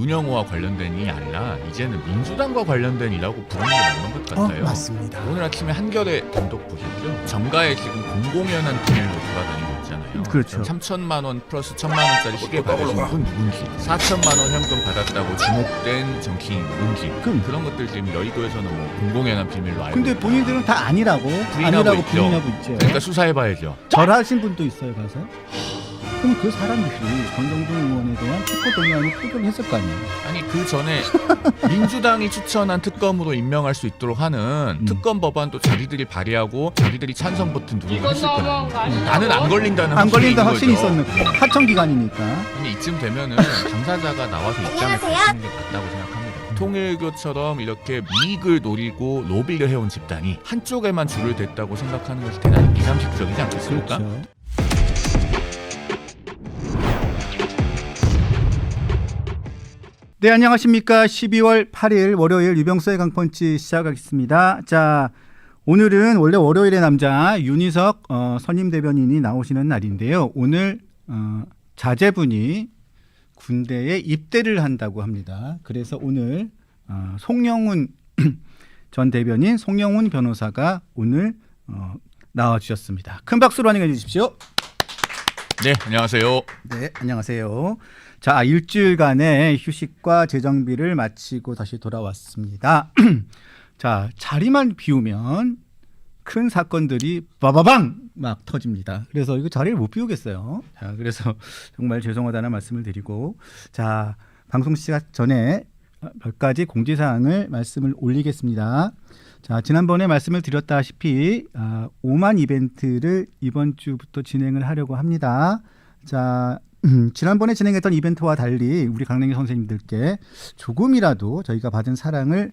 문영호와 관련된 일이 아니라 이제는 민주당과 관련된 일하고 부르는 게 맞는 것 같아요. 맞습니다. 오늘 아침에 한겨레 단독 보셨죠? 정가에 지금 공공연한 비밀로 돌아다니고 있잖아요. 그렇죠. 3천만 원 플러스 1천만 원짜리 시계 받으신 분 누군지, 4천만 원 현금 받았다고 지목된 정치인 누군지, 그런 것들 지금 여의도에서는 뭐 공공연한 비밀로 알고. 근데 본인들은 다 아니라고 부인하고 있죠. 부인하고 있죠. 그러니까 수사해봐야죠. 절하신 분도 있어요, 가서. 그럼 그 사람들이 권성동 의원에 대한 특허 동의안을 표결을 했을 거 아니에요. 아니 그 전에 민주당이 추천한 특검으로 임명할 수 있도록 하는 특검 법안도 자기들이 발의하고 자기들이 찬성 버튼 누르고 했을 거야. 나는 안 걸린다는 안 걸린다 확신이 확신이 있는 거죠. 있었는 하청 기간이니까. 아니 이쯤 되면은 당사자가 나와서 입장을 밝히는 게 맞다고 생각합니다. 통일교처럼 이렇게 이익을 노리고 로비를 해온 집단이 한쪽에만 줄을 댔다고 생각하는 것이 대단히 비상식적이지 않겠습니까? 그렇죠. 네, 안녕하십니까. 12월 8일 월요일 유병수의 강펀치 시작하겠습니다. 자, 오늘은 원래 월요일의 남자 윤희석 선임 대변인이 나오시는 날인데요. 오늘 자제분이 군대에 입대를 한다고 합니다. 그래서 오늘 송영훈 전 대변인 송영훈 변호사가 오늘 나와주셨습니다. 큰 박수로 환영해 주십시오. 네, 안녕하세요. 네, 안녕하세요. 자, 일주일간의 휴식과 재정비를 마치고 다시 돌아왔습니다. 자, 자리만 비우면 큰 사건들이 빠바방 막 터집니다. 그래서 이거 자리를 못 비우겠어요. 자, 그래서 정말 죄송하다는 말씀을 드리고, 자, 방송 시작 전에 몇 가지 공지사항을 말씀을 올리겠습니다. 자, 지난번에 말씀을 드렸다시피 5만 이벤트를 이번 주부터 진행을 하려고 합니다. 자, 지난번에 진행했던 이벤트와 달리 우리 강냉이 선생님들께 조금이라도 저희가 받은 사랑을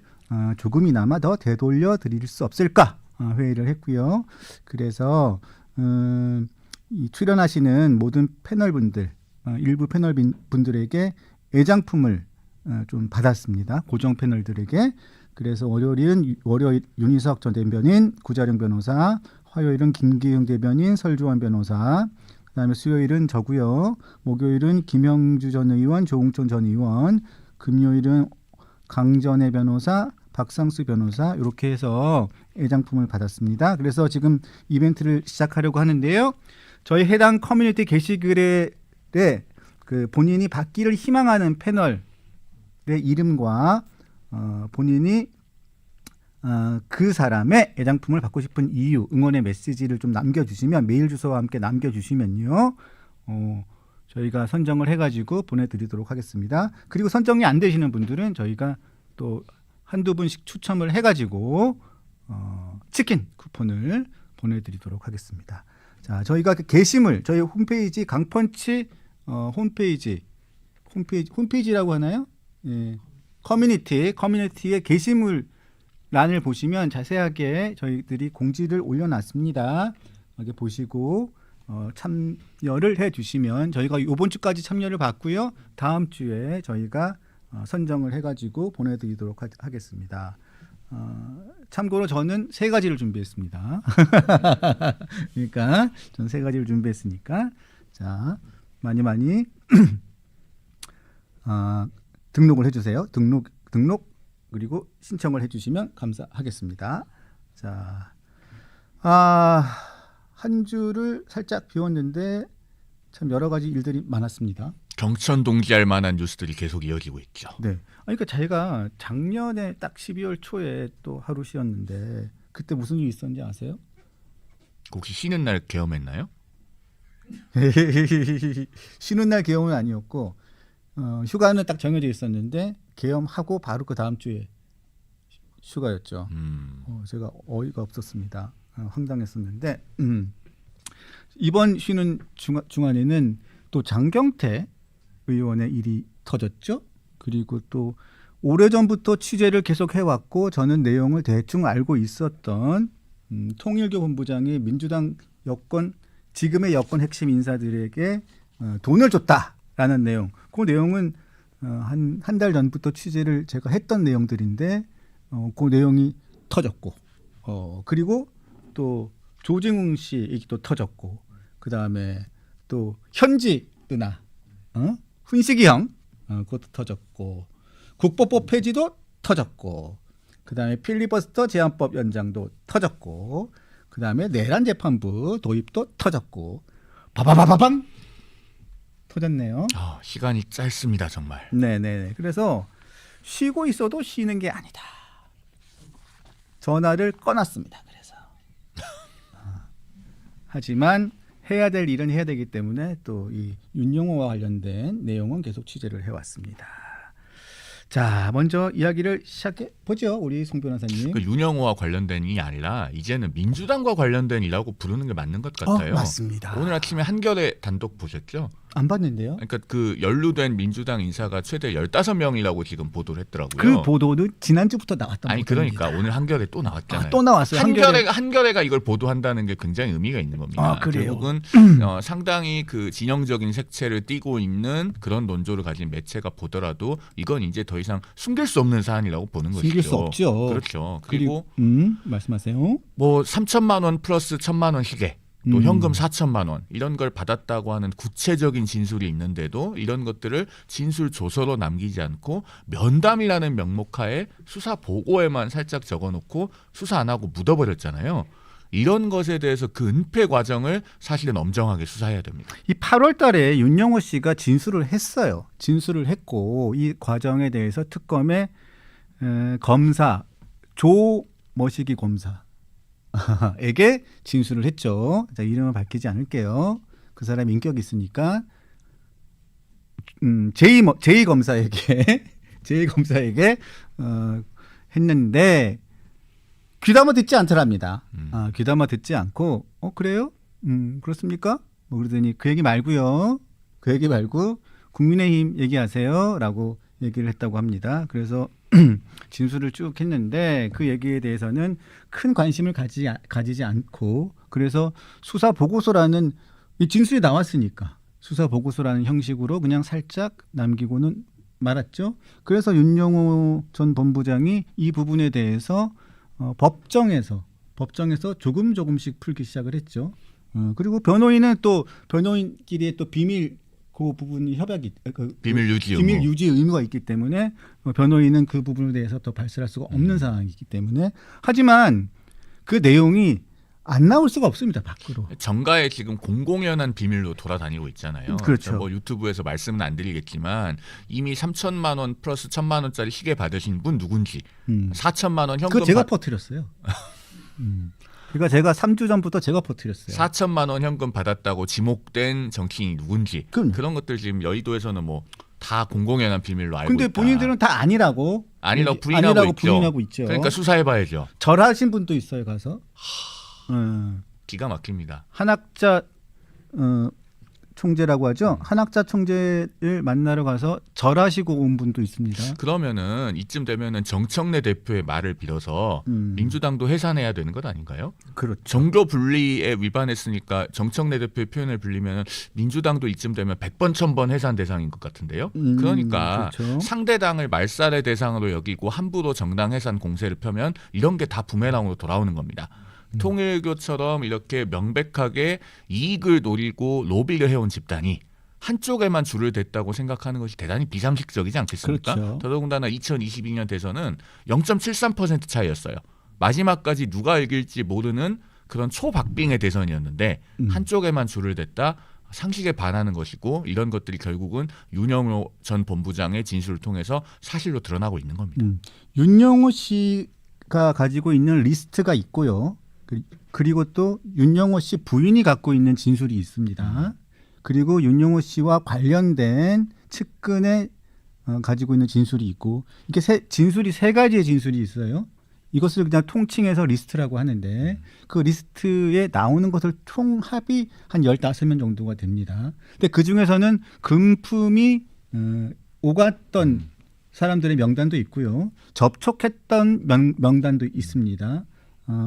조금이나마 더 되돌려 드릴 수 없을까 회의를 했고요. 그래서 이 출연하시는 모든 패널분들, 일부 패널분들에게 애장품을 좀 받았습니다. 고정 패널들에게. 그래서 월요일 윤희석 전 대변인, 구자룡 변호사, 화요일은 김기흥 대변인, 설주환 변호사, 그다음에 수요일은 저고요. 목요일은 김영주 전 의원, 조홍천 전 의원, 금요일은 강전애 변호사, 박상수 변호사 이렇게 해서 애장품을 받았습니다. 그래서 지금 이벤트를 시작하려고 하는데요. 저희 해당 커뮤니티 게시글에 그 본인이 받기를 희망하는 패널의 이름과 본인이 그 사람의 애장품을 받고 싶은 이유, 응원의 메시지를 좀 남겨주시면, 메일 주소와 함께 남겨주시면요, 저희가 선정을 해가지고 보내드리도록 하겠습니다. 그리고 선정이 안 되시는 분들은 저희가 또 한두 분씩 추첨을 해가지고 치킨 쿠폰을 보내드리도록 하겠습니다. 자, 저희가 그 게시물, 저희 홈페이지 강펀치 홈페이지라고 하나요? 예, 커뮤니티의 게시물 란을 보시면 자세하게 저희들이 공지를 올려놨습니다. 여기 보시고 참여를 해주시면 저희가 이번 주까지 참여를 받고요. 다음 주에 저희가 선정을 해가지고 보내드리도록 하겠습니다. 참고로 저는 3가지를 준비했습니다. 그러니까 전 3가지를 준비했으니까 자 많이 등록을 해주세요. 등록 그리고 신청을 해주시면 감사하겠습니다. 자, 한 주를 살짝 비웠는데 참 여러 가지 일들이 많았습니다. 경천동지할 만한 뉴스들이 계속 이어지고 있죠. 네, 그러니까 제가 작년에 딱 12월 초에 또 하루 쉬었는데 그때 무슨 일이 있었는지 아세요? 혹시 쉬는 날 계엄했나요? 쉬는 날 계엄은 아니었고 휴가는 딱 정해져 있었는데 계엄하고 바로 그 다음 주에 휴가였죠. 제가 어이가 없었습니다. 황당했었는데 이번 쉬는 중간에는 또 장경태 의원의 일이 터졌죠. 그리고 또 오래전부터 취재를 계속 해왔고 저는 내용을 대충 알고 있었던 통일교 본부장이 민주당 지금의 여권 핵심 인사들에게 돈을 줬다라는 내용. 그 내용은 한 달 전부터 취재를 제가 했던 내용들인데 그 내용이 터졌고 그리고 또 조증웅 씨 얘기도 터졌고 그 다음에 또 현지 누나 훈식이 형 그것도 터졌고 국보법 폐지도 터졌고 그다음에 필리버스터 제한법 연장도 터졌고 그다음에 내란 재판부 도입도 터졌고 바바바바밤 터졌네요. 시간이 짧습니다 정말. 네네. 그래서 쉬고 있어도 쉬는 게 아니다. 전화를 꺼놨습니다. 그래서 하지만 해야 될 일은 해야 되기 때문에 또 이 윤영호와 관련된 내용은 계속 취재를 해왔습니다. 자, 먼저 이야기를 시작해 보죠, 우리 송 변호사님. 그 윤영호와 관련된 일이 아니라 이제는 민주당과 관련된 일이라고 부르는 게 맞는 것 같아요. 맞습니다. 오늘 아침에 한겨레 단독 보셨죠? 안 봤는데요. 그러니까 그 연루된 민주당 인사가 최대 15명이라고 지금 보도를 했더라고요. 그 보도는 지난주부터 나왔던 아니 보도입니다. 그러니까 오늘 한겨레 또 나왔잖아요. 또 나왔어요. 한겨레가 이걸 보도한다는 게 굉장히 의미가 있는 겁니다. 그래요? 결국은 상당히 그 진영적인 색채를 띠고 있는 그런 논조를 가진 매체가 보더라도 이건 이제 더 이상 숨길 수 없는 사안이라고 보는 것이죠. 숨길 수 없죠. 그렇죠. 그리고 말씀하세요. 뭐 3천만 원 플러스 1,000만 원 시계 또 현금 4천만 원 이런 걸 받았다고 하는 구체적인 진술이 있는데도 이런 것들을 진술 조서로 남기지 않고 면담이라는 명목하에 수사 보고에만 살짝 적어놓고 수사 안 하고 묻어버렸잖아요. 이런 것에 대해서 그 은폐 과정을 사실은 엄정하게 수사해야 됩니다. 이 8월 달에 윤영호 씨가 진술을 했어요. 진술을 했고 이 과정에 대해서 특검의 검사 조머시기 검사에게 진술을 했죠. 자, 이름을 밝히지 않을게요. 그 사람 인격이 있으니까 제2 검사에게 했는데 귀담아 듣지 않더랍니다. 귀담아 듣지 않고 그래요? 그렇습니까? 뭐 그러더니 그 얘기 말고요. 그 얘기 말고 국민의힘 얘기하세요라고 얘기를 했다고 합니다. 그래서 진술을 쭉 했는데 그 얘기에 대해서는 큰 관심을 가지지 않고 그래서 수사 보고서라는 이 진술이 나왔으니까 수사 보고서라는 형식으로 그냥 살짝 남기고는 말았죠. 그래서 윤영호 전 본부장이 이 부분에 대해서 법정에서 조금씩 풀기 시작을 했죠. 그리고 변호인은 또 변호인끼리의 또 비밀 그 부분이 협약이 비밀 유지 의무가 있기 때문에 변호인은 그 부분에 대해서 더 발설할 수가 없는 상황이기 때문에 하지만 그 내용이 안 나올 수가 없습니다. 밖으로. 정가에 지금 공공연한 비밀로 돌아다니고 있잖아요. 그렇죠. 뭐 유튜브에서 말씀은 안 드리겠지만 이미 3천만 원 플러스 1,000만 원짜리 시계 받으신 분 누군지 4천만 원 현금 그거 제가 퍼뜨렸어요. 그러니까 제가 3주 전부터 제가 퍼뜨렸어요. 4천만 원 현금 받았다고 지목된 정치인이 누군지 그런 것들 지금 여의도에서는 뭐 다 공공연한 비밀로 알고 근데 있다. 본인들은 다 아니라고 부인하고 있죠. 그러니까 수사해봐야죠. 절하신 분도 있어요. 가서. 기가 막힙니다. 한학자 총재라고 하죠. 한학자 총재를 만나러 가서 절하시고 온 분도 있습니다. 그러면은 이쯤 되면은 정청래 대표의 말을 빌어서 민주당도 해산해야 되는 것 아닌가요? 그렇죠. 정교 분리에 위반했으니까 정청래 대표의 표현을 빌리면 민주당도 이쯤 되면 100번 1000번 해산 대상인 것 같은데요. 그러니까 그렇죠. 상대당을 말살의 대상으로 여기고 함부로 정당 해산 공세를 펴면 이런 게 다 부메랑으로 돌아오는 겁니다. 통일교처럼 이렇게 명백하게 이익을 노리고 로비를 해온 집단이 한쪽에만 줄을 댔다고 생각하는 것이 대단히 비상식적이지 않겠습니까? 그렇죠. 더더군다나 2022년 대선은 0.73% 차이였어요. 마지막까지 누가 이길지 모르는 그런 초박빙의 대선이었는데 한쪽에만 줄을 댔다. 상식에 반하는 것이고 이런 것들이 결국은 윤영호 전 본부장의 진술을 통해서 사실로 드러나고 있는 겁니다. 윤영호 씨가 가지고 있는 리스트가 있고요. 그리고 또 윤영호 씨 부인이 갖고 있는 진술이 있습니다. 그리고 윤영호 씨와 관련된 측근에 가지고 있는 진술이 있고 이게 진술이 세 가지의 진술이 있어요. 이것을 그냥 통칭해서 리스트라고 하는데 그 리스트에 나오는 것을 총합이 한 15명 정도가 됩니다. 근데 그중에서는 금품이 오갔던 사람들의 명단도 있고요. 접촉했던 명단도 있습니다.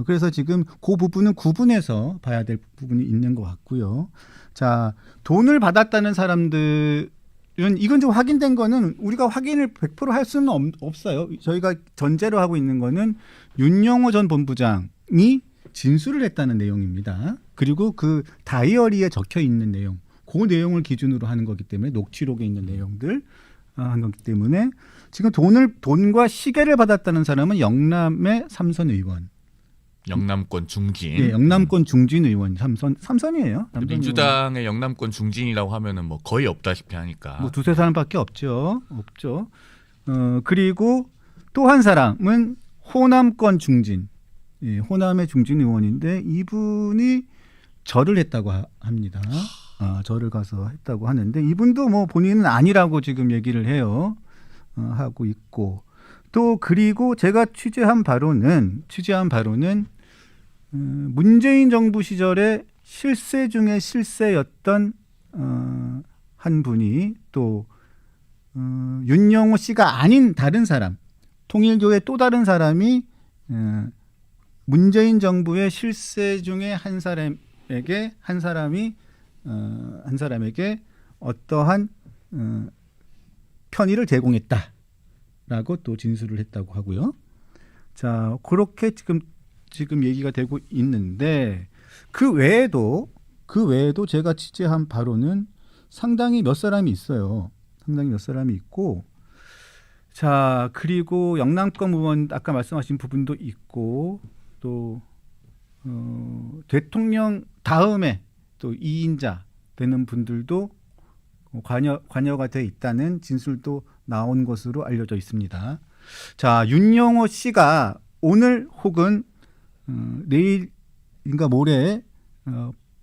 그래서 지금 그 부분은 구분해서 봐야 될 부분이 있는 것 같고요. 자, 돈을 받았다는 사람들은 이건 좀 확인된 거는 우리가 확인을 100% 할 수는 없어요. 저희가 전제로 하고 있는 거는 윤영호 전 본부장이 진술을 했다는 내용입니다. 그리고 그 다이어리에 적혀 있는 내용, 그 내용을 기준으로 하는 거기 때문에 녹취록에 있는 내용들 한 거기 때문에 지금 돈과 시계를 받았다는 사람은 영남의 삼선 의원. 영남권 중진. 예, 영남권 중진 의원 삼선이에요. 민주당의 영남권 중진이라고 하면은 뭐 거의 없다시피 하니까. 뭐 두세 사람밖에 없죠. 그리고 또 한 사람은 호남권 중진. 예, 호남의 중진 의원인데 이분이 절을 했다고 합니다. 절을 가서 했다고 하는데 이분도 뭐 본인은 아니라고 지금 얘기를 해요. 하고 있고 또 그리고 제가 취재한 바로는 문재인 정부 시절에 실세 중에 실세였던 한 분이 또 윤영호 씨가 아닌 다른 사람, 통일교의 또 다른 사람이 문재인 정부의 실세 중에 한 사람에게 어떠한 편의를 제공했다라고 또 진술을 했다고 하고요. 자, 그렇게 지금 얘기가 되고 있는데 그 외에도 제가 취재한 바로는 상당히 몇 사람이 있어요. 상당히 몇 사람이 있고, 자, 그리고 영남권 의원 아까 말씀하신 부분도 있고 또 대통령 다음에 또 2인자 되는 분들도 관여가 돼 있다는 진술도 나온 것으로 알려져 있습니다. 자, 윤영호 씨가 오늘 혹은 내일인가 모레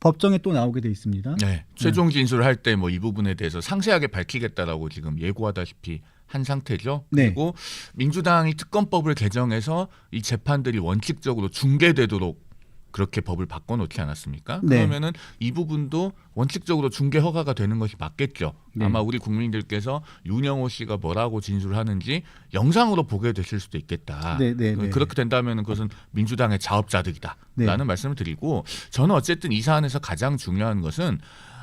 법정에 또 나오게 돼 있습니다. 네, 최종 진술할 때 뭐 이 부분에 대해서 상세하게 밝히겠다라고 지금 예고하다시피 한 상태죠. 네. 그리고 민주당이 특검법을 개정해서 이 재판들이 원칙적으로 중계되도록 그렇게 법을 바꿔놓지 않았습니까? 네. 그러면은 이 부분도 원칙적으로 중계 허가가 되는 것이 맞겠죠. 네. 아마 우리 국민들께서 윤영호 씨가 뭐라고 진술하는지 영상으로 보게 되실 수도 있겠다. 네. 그렇게 된다면 그것은 민주당의 자업자득이다라는 네. 말씀을 드리고, 저는 어쨌든 이 사안에서 가장 중요한 것은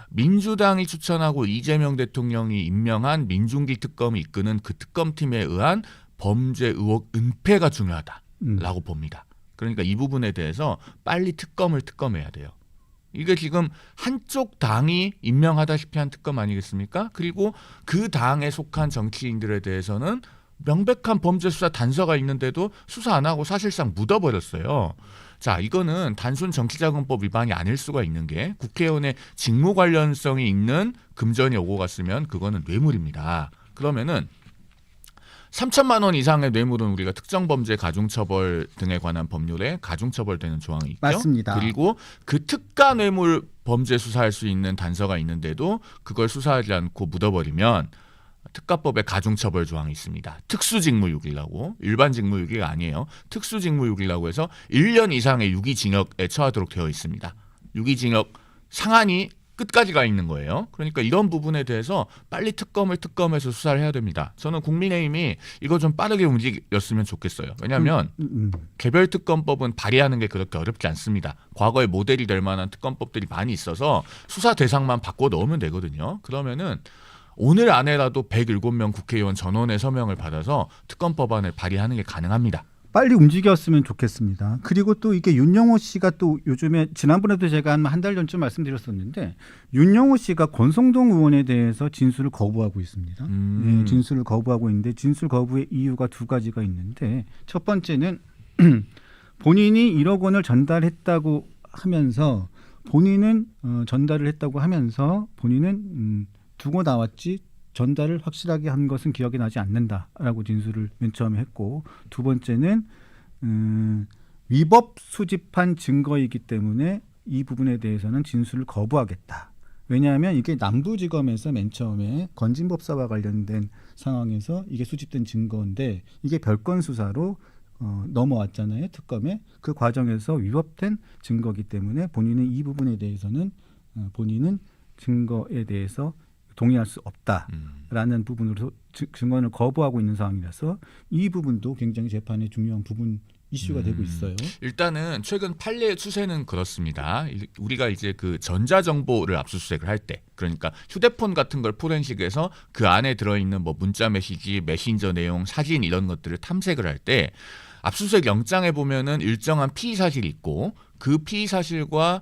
민주당이 추천하고 이재명 대통령이 임명한 민중기 특검이 이끄는 그 특검팀에 의한 범죄 의혹 은폐가 중요하다라고 봅니다. 그러니까 이 부분에 대해서 빨리 특검해야 돼요. 이게 지금 한쪽 당이 임명하다시피 한 특검 아니겠습니까? 그리고 그 당에 속한 정치인들에 대해서는 명백한 범죄 수사 단서가 있는데도 수사 안 하고 사실상 묻어버렸어요. 자, 이거는 단순 정치자금법 위반이 아닐 수가 있는 게, 국회의원의 직무 관련성이 있는 금전이 오고 갔으면 그거는 뇌물입니다. 그러면은 3천만 원 이상의 뇌물은 우리가 특정범죄 가중처벌 등에 관한 법률에 가중처벌되는 조항이 있죠. 맞습니다. 그리고 그 특가 뇌물 범죄 수사할 수 있는 단서가 있는데도 그걸 수사하지 않고 묻어버리면 특가법에 가중처벌 조항이 있습니다. 특수직무유기라고, 일반 직무유기가 아니에요. 특수직무유기라고 해서 1년 이상의 유기징역에 처하도록 되어 있습니다. 유기징역 상한이 끝까지 가 있는 거예요. 그러니까 이런 부분에 대해서 빨리 특검해서 수사를 해야 됩니다. 저는 국민의힘이 이거 좀 빠르게 움직였으면 좋겠어요. 왜냐하면 개별특검법은 발의하는 게 그렇게 어렵지 않습니다. 과거에 모델이 될 만한 특검법들이 많이 있어서 수사 대상만 바꿔 넣으면 되거든요. 그러면은 오늘 안에라도 107명 국회의원 전원의 서명을 받아서 특검법안을 발의하는 게 가능합니다. 빨리 움직였으면 좋겠습니다. 그리고 또 이게 윤영호 씨가 또 요즘에 지난번에도 제가 한 달 전쯤 말씀드렸었는데 윤영호 씨가 권성동 의원에 대해서 진술을 거부하고 있습니다. 네, 진술을 거부하고 있는데 진술 거부의 이유가 두 가지가 있는데, 첫 번째는 본인이 1억 원을 전달했다고 하면서 본인은 두고 나왔지 전달을 확실하게 한 것은 기억이 나지 않는다라고 진술을 맨 처음에 했고, 두 번째는 위법 수집한 증거이기 때문에 이 부분에 대해서는 진술을 거부하겠다. 왜냐하면 이게 남부지검에서 맨 처음에 건진법사와 관련된 상황에서 이게 수집된 증거인데 이게 별건 수사로 넘어왔잖아요, 특검에. 그 과정에서 위법된 증거이기 때문에 본인은 이 부분에 대해서는 본인은 증거에 대해서 동의할 수 없다라는 부분으로 증언을 거부하고 있는 상황이라서 이 부분도 굉장히 재판의 중요한 부분 이슈가 되고 있어요. 일단은 최근 판례 추세는 그렇습니다. 우리가 이제 그 전자정보를 압수수색을 할 때, 그러니까 휴대폰 같은 걸 포렌식해서 그 안에 들어있는 뭐 문자 메시지, 메신저 내용, 사진 이런 것들을 탐색을 할 때 압수수색 영장에 보면은 일정한 피의 사실이 있고 그 피의 사실과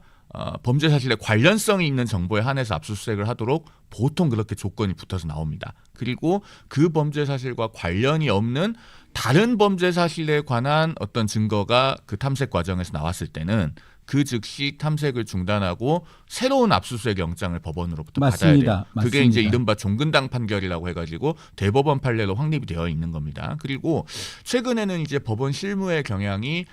범죄 사실에 관련성이 있는 정보에 한해서 압수수색을 하도록 보통 그렇게 조건이 붙어서 나옵니다. 그리고 그 범죄 사실과 관련이 없는 다른 범죄 사실에 관한 어떤 증거가 그 탐색 과정에서 나왔을 때는 그 즉시 탐색을 중단하고 새로운 압수수색 영장을 법원으로부터 맞습니다. 받아야 돼요. 그게 이제 맞습니다. 이른바 종근당 판결이라고 해가지고 대법원 판례로 확립이 되어 있는 겁니다. 그리고 최근에는 이제 법원 실무의 경향이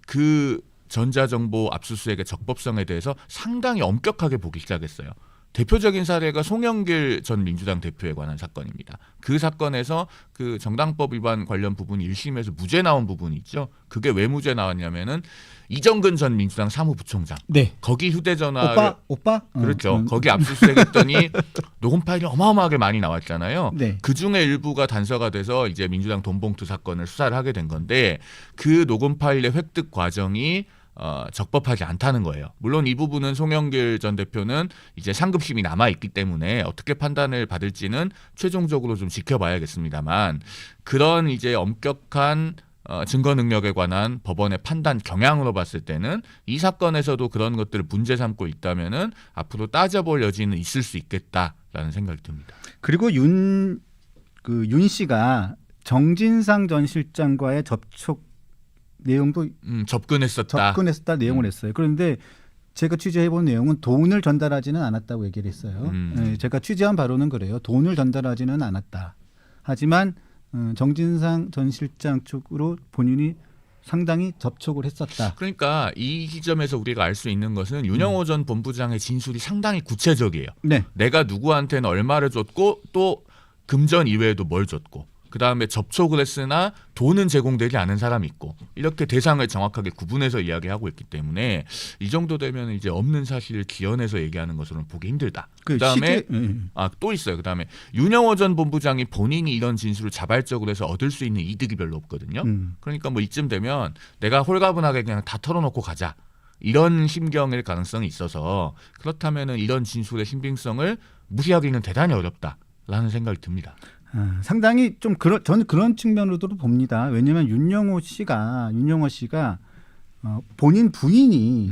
그 전자정보 압수수색의 적법성에 대해서 상당히 엄격하게 보기 시작했어요. 대표적인 사례가 송영길 전 민주당 대표에 관한 사건입니다. 그 사건에서 그 정당법 위반 관련 부분이 1심에서 무죄 나온 부분이 있죠. 그게 왜 무죄 나왔냐면은 이정근 전 민주당 사무부총장. 네. 거기 휴대전화를 오빠? 그렇죠. 거기 압수수색했더니 녹음 파일이 어마어마하게 많이 나왔잖아요. 네. 그 중에 일부가 단서가 돼서 이제 민주당 돈봉투 사건을 수사를 하게 된 건데 그 녹음 파일의 획득 과정이 적법하지 않다는 거예요. 물론 이 부분은 송영길 전 대표는 이제 상급심이 남아 있기 때문에 어떻게 판단을 받을지는 최종적으로 좀 지켜봐야겠습니다만 그런 이제 엄격한 증거 능력에 관한 법원의 판단 경향으로 봤을 때는 이 사건에서도 그런 것들을 문제 삼고 있다면은 앞으로 따져볼 여지는 있을 수 있겠다라는 생각이 듭니다. 그리고 윤 씨가 정진상 전 실장과의 접촉 내용도 접근했었다 내용을 했어요. 그런데 제가 취재해본 내용은 돈을 전달하지는 않았다고 얘기를 했어요. 네, 제가 취재한 바로는 그래요. 돈을 전달하지는 않았다. 하지만 정진상 전 실장 쪽으로 본인이 상당히 접촉을 했었다. 그러니까 이 시점에서 우리가 알 수 있는 것은 윤영호 전 본부장의 진술이 상당히 구체적이에요. 네. 내가 누구한테는 얼마를 줬고 또 금전 이외에도 뭘 줬고 그다음에 접촉을 했으나 돈은 제공되지 않은 사람이 있고 이렇게 대상을 정확하게 구분해서 이야기하고 있기 때문에 이 정도 되면 이제 없는 사실을 지어내서 얘기하는 것으로는 보기 힘들다. 그다음에 또 있어요. 그다음에 윤영호 전 본부장이 본인이 이런 진술을 자발적으로 해서 얻을 수 있는 이득이 별로 없거든요. 그러니까 뭐 이쯤 되면 내가 홀가분하게 그냥 다 털어놓고 가자. 이런 심경일 가능성이 있어서 그렇다면은 이런 진술의 신빙성을 무시하기는 대단히 어렵다라는 생각이 듭니다. 상당히 좀 저는 그런 측면으로도 봅니다. 왜냐하면 윤영호 씨가 본인 부인이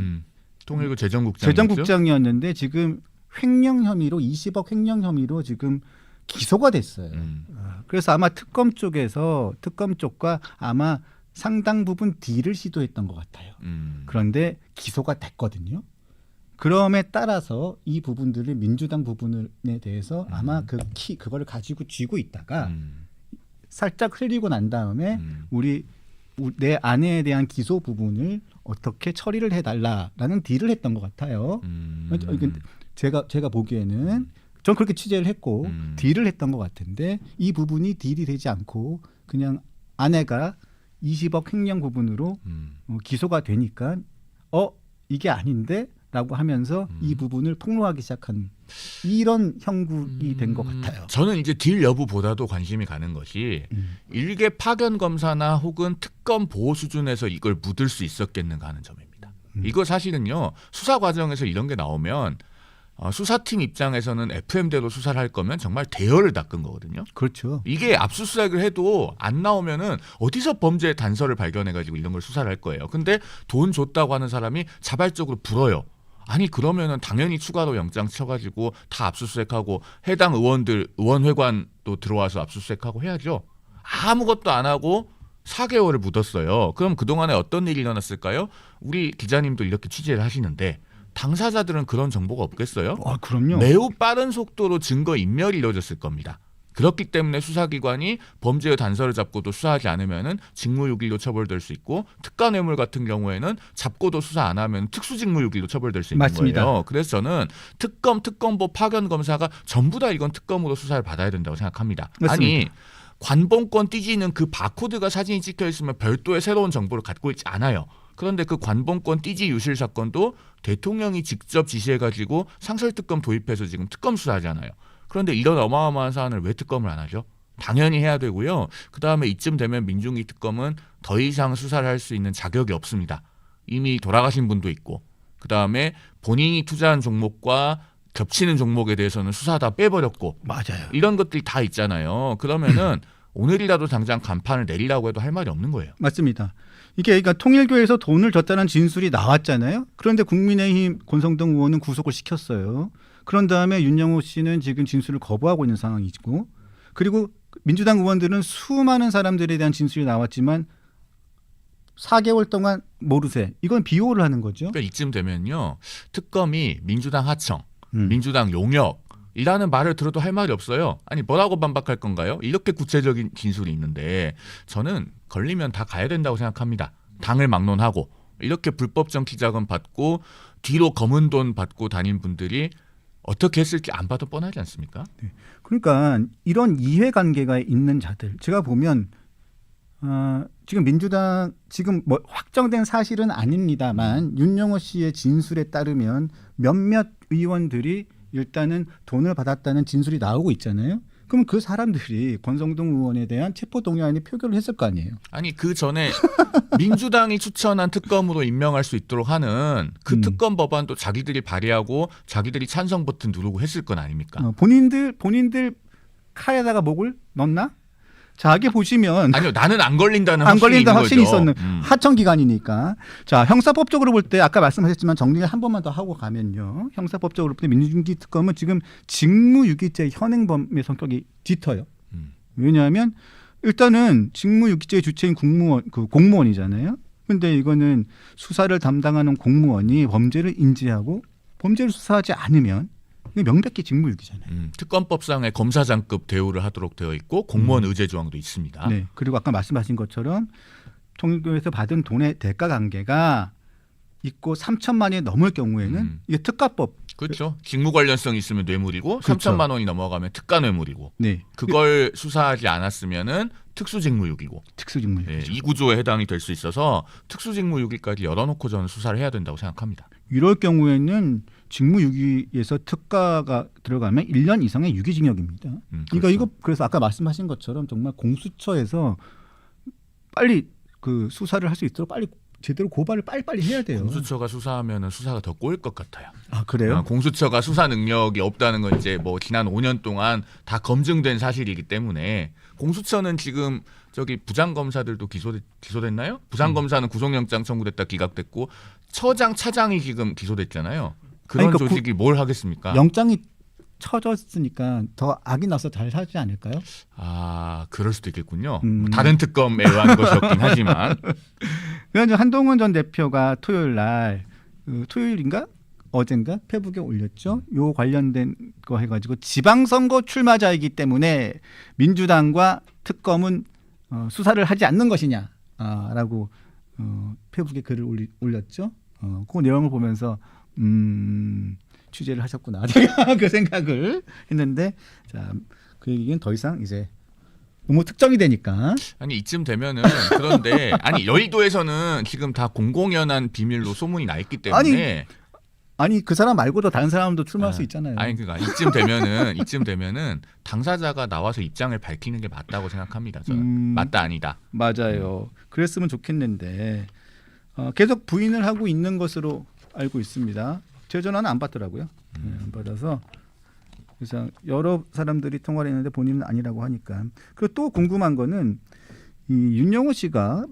통일부 재정국장이었는데 지금 횡령 혐의로 20억 횡령 혐의로 지금 기소가 됐어요. 그래서 아마 특검 쪽과 아마 상당 부분 딜을 시도했던 것 같아요. 그런데 기소가 됐거든요. 그럼에 따라서 이 부분들을 민주당 부분에 대해서 아마 그거를 가지고 쥐고 있다가 살짝 흘리고 난 다음에 내 아내에 대한 기소 부분을 어떻게 처리를 해달라라는 딜을 했던 것 같아요. 제가 보기에는 전 그렇게 취재를 했고 딜을 했던 것 같은데 이 부분이 딜이 되지 않고 그냥 아내가 20억 횡령 부분으로 기소가 되니까 이게 아닌데? 라고 하면서 이 부분을 폭로하기 시작한 이런 형국이 된 것 같아요. 저는 이제 딜 여부보다도 관심이 가는 것이 일개 파견 검사나 혹은 특검 보호 수준에서 이걸 묻을 수 있었겠는가 하는 점입니다. 이거 사실은요. 수사 과정에서 이런 게 나오면 수사팀 입장에서는 FM대로 수사를 할 거면 정말 대열을 닦은 거거든요. 그렇죠. 이게 압수수색을 해도 안 나오면은 어디서 범죄의 단서를 발견해가지고 이런 걸 수사를 할 거예요. 근데 돈 줬다고 하는 사람이 자발적으로 불어요. 아니 그러면은 당연히 추가로 영장 쳐가지고 다 압수수색하고 해당 의원회관도 들어와서 압수수색하고 해야죠. 아무것도 안 하고 4개월을 묻었어요. 그럼 그동안에 어떤 일이 일어났을까요? 우리 기자님도 이렇게 취재를 하시는데 당사자들은 그런 정보가 없겠어요? 그럼요. 매우 빠른 속도로 증거 인멸이 이루어졌을 겁니다. 그렇기 때문에 수사기관이 범죄의 단서를 잡고도 수사하지 않으면은 직무유기로 처벌될 수 있고 특가뇌물 같은 경우에는 잡고도 수사 안 하면 특수직무유기로 처벌될 수 있는 맞습니다. 거예요. 그래서 저는 특검보 파견 검사가 전부 다 이건 특검으로 수사를 받아야 된다고 생각합니다. 맞습니다. 아니 관봉권 띠지는 그 바코드가 사진이 찍혀 있으면 별도의 새로운 정보를 갖고 있지 않아요. 그런데 그 관봉권 띠지 유실 사건도 대통령이 직접 지시해가지고 상설특검 도입해서 지금 특검 수사하잖아요. 그런데 이런 어마어마한 사안을 왜 특검을 안 하죠? 당연히 해야 되고요. 그다음에 이쯤 되면 민중기 특검은 더 이상 수사를 할 수 있는 자격이 없습니다. 이미 돌아가신 분도 있고 그다음에 본인이 투자한 종목과 겹치는 종목에 대해서는 수사 다 빼버렸고 맞아요. 이런 것들이 다 있잖아요. 그러면은 오늘이라도 당장 간판을 내리라고 해도 할 말이 없는 거예요. 맞습니다. 이게 그러니까 통일교에서 돈을 줬다는 진술이 나왔잖아요. 그런데 국민의힘 권성동 의원은 구속을 시켰어요. 그런 다음에 윤영호 씨는 지금 진술을 거부하고 있는 상황이고, 그리고 민주당 의원들은 수많은 사람들에 대한 진술이 나왔지만 4개월 동안 모르쇠. 이건 비호를 하는 거죠. 그러니까 이쯤 되면요. 특검이 민주당 하청, 민주당 용역이라는 말을 들어도 할 말이 없어요. 아니 뭐라고 반박할 건가요? 이렇게 구체적인 진술이 있는데 저는 걸리면 다 가야 된다고 생각합니다. 당을 막론하고 이렇게 불법 정치 자금 받고 뒤로 검은 돈 받고 다닌 분들이 어떻게 했을지 안 봐도 뻔하지 않습니까? 네. 그러니까 이런 이해관계가 있는 자들 제가 보면 지금 민주당 지금 뭐 확정된 사실은 아닙니다만 윤영호 씨의 진술에 따르면 몇몇 의원들이 일단은 돈을 받았다는 진술이 나오고 있잖아요. 그럼 그 사람들이 권성동 의원에 대한 체포동의안에 표결을 했을 거 아니에요. 아니 그 전에 민주당이 추천한 특검으로 임명할 수 있도록 하는 그 특검 법안도 자기들이 발의하고 자기들이 찬성 버튼 누르고 했을 건 아닙니까? 본인들 칼에다가 목을 넣나? 자, 이게 보시면 아니요, 나는 안 걸린다는 안 확신이 걸린다 있는 확신이 거죠. 있었는 하청 기간이니까. 자, 형사법적으로 볼 때 아까 말씀하셨지만 정리를 한 번만 더 하고 가면요. 형사법적으로 볼 때 민주주의 특검은 지금 직무유기죄 현행범의 성격이 짙어요. 왜냐하면 일단은 직무유기죄 주체인 공무원이잖아요. 근데 이거는 수사를 담당하는 공무원이 범죄를 인지하고 범죄를 수사하지 않으면 이게 명백히 직무유기잖아요. 특검법상의 검사장급 대우를 하도록 되어 있고 공무원 의제 조항도 있습니다. 네. 그리고 아까 말씀하신 것처럼 통일교에서 받은 돈의 대가 관계가 있고 3천만 원이 넘을 경우에는 이게 특가법. 그렇죠. 직무 관련성이 있으면 뇌물이고 그렇죠. 3천만 원이 넘어가면 특가 뇌물이고 네. 그걸 수사하지 않았으면은 특수직무유기고 특수직무유기. 네, 이 구조에 해당이 될 수 있어서 특수직무유기까지 열어놓고 저는 수사를 해야 된다고 생각합니다. 이럴 경우에는 직무유기에서 특가가 들어가면 1년 이상의 유기징역입니다. 그러니까 그렇죠. 이거 그래서 아까 말씀하신 것처럼 정말 공수처에서 빨리 그 수사를 할 수 있도록 빨리 제대로 고발을 빨리빨리 해야 돼요. 공수처가 수사하면 수사가 더 꼬일 것 같아요. 아 그래요? 공수처가 수사 능력이 없다는 건 이제 뭐 지난 5년 동안 다 검증된 사실이기 때문에 공수처는 지금 저기 부장검사들도 기소됐나요? 부장검사는 구속영장 청구됐다 기각됐고 처장, 차장이 지금 기소됐잖아요. 그런 아니, 그러니까 조직이 뭘 하겠습니까? 영장이 쳐졌으니까 더 악이 나서 잘 하지 않을까요? 아, 그럴 수도 있겠군요. 다른 특검에 의한 것이었긴 하지만. 그래서 한동훈 전 대표가 토요일 날 토요일인가 어젠가 페북에 올렸죠. 요 관련된 거 해가지고 지방선거 출마자이기 때문에 민주당과 특검은 수사를 하지 않는 것이냐라고 페북에 글을 올렸죠. 그 내용을 보면서 취재를 하셨구나. 제가 그 생각을 했는데 자, 그 얘기는 더 이상 이제 너무 특정이 되니까. 아니 이쯤 되면은 그런데 아니 여의도에서는 지금 다 공공연한 비밀로 소문이 나 있기 때문에 아니 그 사람 말고도 다른 사람도 출마할 수 있잖아요. 아니 그러니까 이쯤 되면은 당사자가 나와서 입장을 밝히는 게 맞다고 생각합니다. 저는 맞다 아니다. 맞아요. 그랬으면 좋겠는데 계속 부인을 하고 있는 것으로 알고 있습니다. 제 전화는 안 받더라고요. 네, 안 받아서 그래서 여러 사람들이 통화를 했는데 본인은 아니라고 하니까. 그리고 또 궁금한 거는 이 윤영호 씨가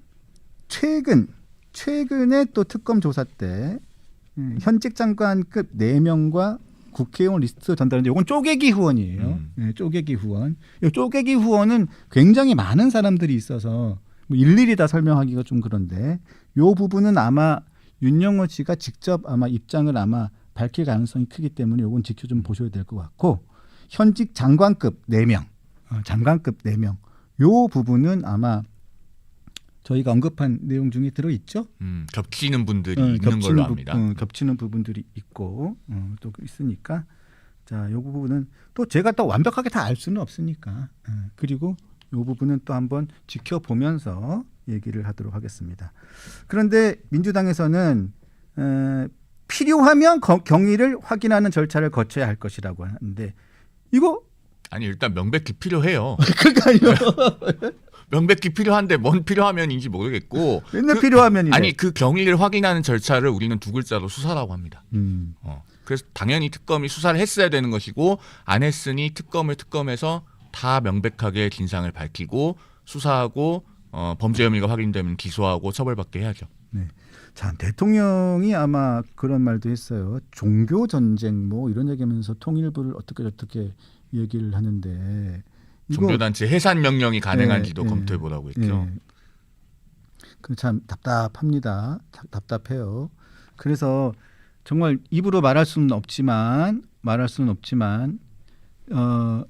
최근에 또 특검 조사 때 현직 장관급 4명과 국회의원 리스트 전달했는데 이건 쪼개기 후원이에요. 네, 쪼개기 후원. 이 쪼개기 후원은 굉장히 많은 사람들이 있어서 뭐 일일이 다 설명하기가 좀 그런데 이 부분은 아마 윤영호 씨가 직접 아마 입장을 아마 밝힐 가능성이 크기 때문에 이건 지켜 좀 보셔야 될 것 같고 현직 장관급 4명, 장관급 4명 이 부분은 아마 저희가 언급한 내용 중에 들어있죠. 겹치는 분들이 있는 걸로 압니다. 겹치는 부분들이 있고 또 있으니까 자, 이 부분은 또 제가 또 완벽하게 다 알 수는 없으니까 그리고 이 부분은 또 한번 지켜보면서 얘기를 하도록 하겠습니다. 그런데 민주당에서는 필요하면 경위를 확인하는 절차를 거쳐야 할 것이라고 하는데 이거 아니 일단 명백히 필요해요. 그러니까요. 명백히 필요한데 뭔 필요하면인지 모르겠고 맨날 필요하면이래. 아니 그 경위를 확인하는 절차를 우리는 두 글자로 수사라고 합니다. 그래서 당연히 특검이 수사를 했어야 되는 것이고 안 했으니 특검에서 다 명백하게 진상을 밝히고 수사하고 범죄 혐의가 확인되면 기소하고 처벌받게 해야죠. 네. 자, 대통령이 아마 그런 말도 했어요. 종교 전쟁 뭐 이런 얘기하면서 통일부를 어떻게 얘기를 하는데 종교단체 해산 명령이 가능한지도 네, 검토해 보라고 했죠. 네. 참 답답합니다. 답답해요. 그래서 정말 입으로 말할 수는 없지만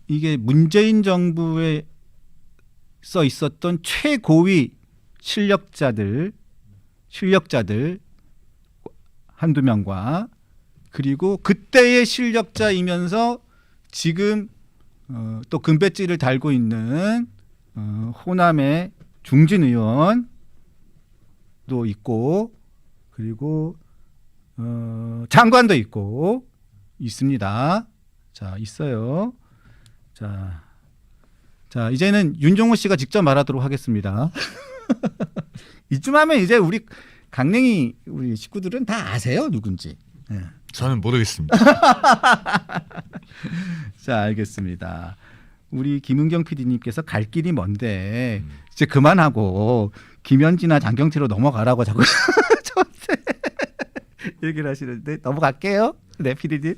이게 문재인 정부에 써 있었던 최고위 실력자들 한두 명과 그리고 그때의 실력자이면서 지금 또 금배지를 달고 있는 호남의 중진 의원도 있고 그리고 장관도 있고 있습니다. 자, 있어요. 자, 이제는 윤종호 씨가 직접 말하도록 하겠습니다. 이쯤 하면 이제 우리 강냉이 우리 식구들은 다 아세요, 누군지. 네. 저는 모르겠습니다. 자, 알겠습니다. 우리 김은경 PD님께서 갈 길이 먼데 이제 그만하고 김현지나 장경태로 넘어가라고 자꾸 저한테 얘기를 하시는데 넘어갈게요. 네, PD님.